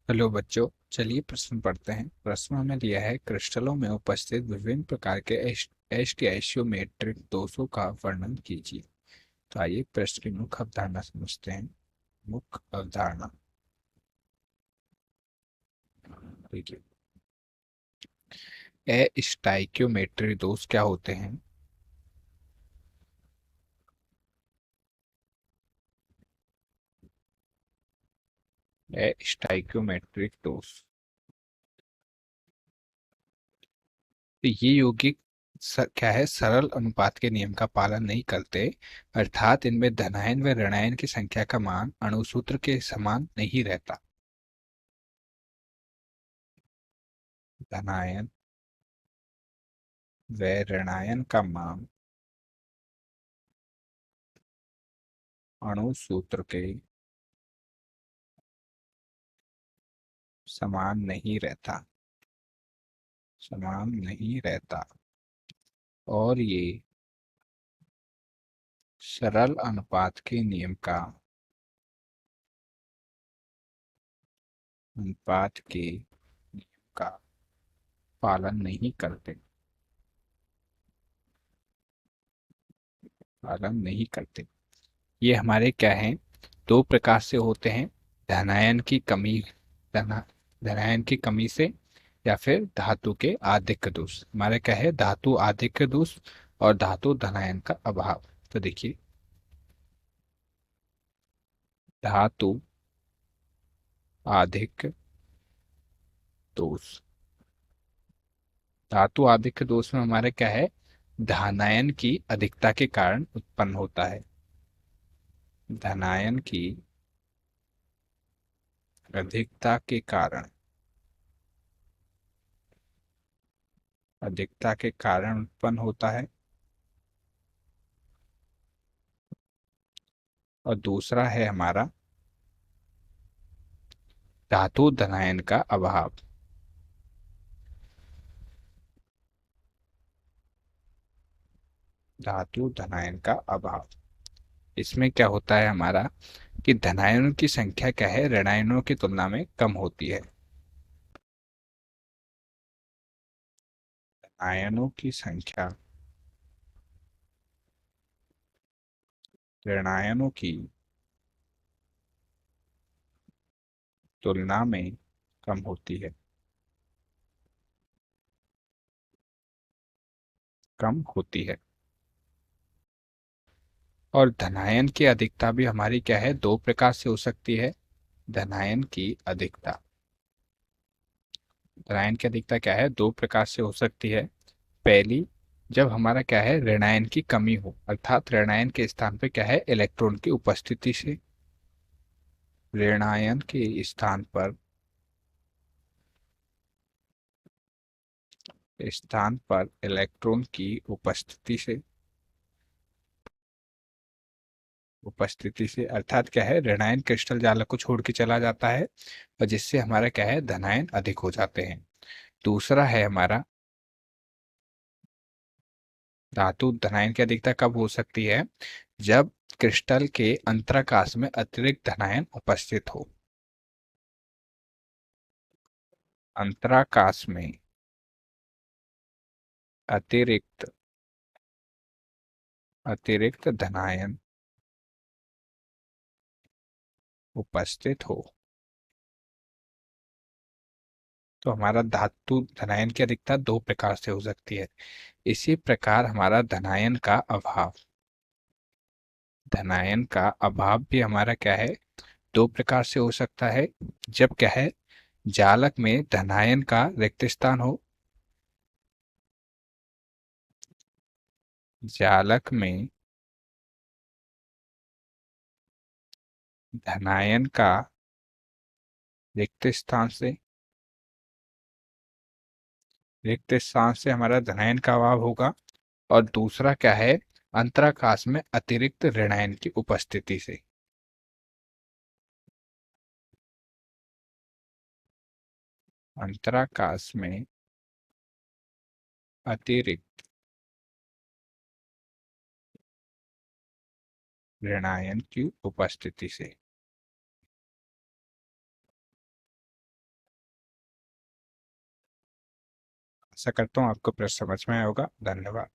Hello बच्चों, चलिए प्रश्न पढ़ते हैं। प्रश्न हमें दिया है, क्रिस्टलों में उपस्थित विभिन्न प्रकार के एस्टियोमेट्रिक दोषों का वर्णन कीजिए। तो आइए प्रश्न की मुख्य अवधारणा समझते हैं। मुख्य अवधारणा देखिए, एस्टाइक्योमेट्रिक दोष क्या होते हैं? एस्टाइक्योमेट्रिक दोष, तो ये यौगिक क्या है, सरल अनुपात के नियम का पालन नहीं करते, अर्थात इनमें धनायन व ऋणायन की संख्या का मान अणुसूत्र के समान नहीं रहता। धनायन व ऋणायन का मान अणुसूत्र के समान नहीं रहता, समान नहीं रहता। और ये सरल अनुपात के नियम का, अनुपात के नियम का पालन नहीं करते, पालन नहीं करते। ये हमारे क्या हैं, दो प्रकार से होते हैं। धनायन की कमी, धना धनायन की कमी से, या फिर धातु के आधिक्य दोष। हमारे क्या है, धातु आधिक्य दोष और धातु धनायन का अभाव। तो देखिए, धातु आधिक्य दोष, धातु आधिक्य दोष में हमारे क्या है, धनायन की अधिकता के कारण उत्पन्न होता है। धनायन की अधिकता के कारण, अधिकता के कारण उत्पन्न होता है। और दूसरा है हमारा धातु धनायन का अभाव। धातु धनायन का अभाव, इसमें क्या होता है हमारा, कि धनायनों की संख्या क्या है, ऋणायनों की तुलना में कम होती है। आयनों की संख्या ऋणायनों की तुलना में कम होती है, कम होती है। और धनायन की अधिकता भी हमारी क्या है, दो प्रकार से हो सकती है। धनायन की अधिकता, धनायन की अधिकता क्या है, दो प्रकार से हो सकती है। पहली, जब हमारा क्या है, ऋणायन की कमी हो, अर्थात ऋणायन के स्थान पे क्या है, इलेक्ट्रॉन की उपस्थिति से। ऋणायन के स्थान पर इलेक्ट्रॉन की उपस्थिति से, उपस्थिति से अर्थात क्या है, ऋणायन क्रिस्टल जालक को छोड़ के चला जाता है, और जिससे हमारा क्या है, धनायन अधिक हो जाते हैं। दूसरा है हमारा, धातु धनायन की अधिकता कब हो सकती है, जब क्रिस्टल के अंतराकाश में अतिरिक्त धनायन उपस्थित हो। अंतराकाश में अतिरिक्त, अतिरिक्त धनायन उपस्थित हो, तो हमारा धातु धनायन की अधिकता दो प्रकार से हो सकती है। इसी प्रकार हमारा धनायन का अभाव, धनायन का अभाव भी हमारा क्या है, दो प्रकार से हो सकता है। जब क्या है, जालक में धनायन का रिक्त स्थान हो, जालक में धनायन का रिक्त स्थान से, रिक्त स्थान से हमारा धनायन का अभाव होगा। और दूसरा क्या है, अंतराकाश में अतिरिक्त ऋणायन की उपस्थिति से। अंतराकाश में अतिरिक्त ऋणायन की उपस्थिति से। आशा करता हूँ आपको प्रश्न समझ में आया होगा। धन्यवाद।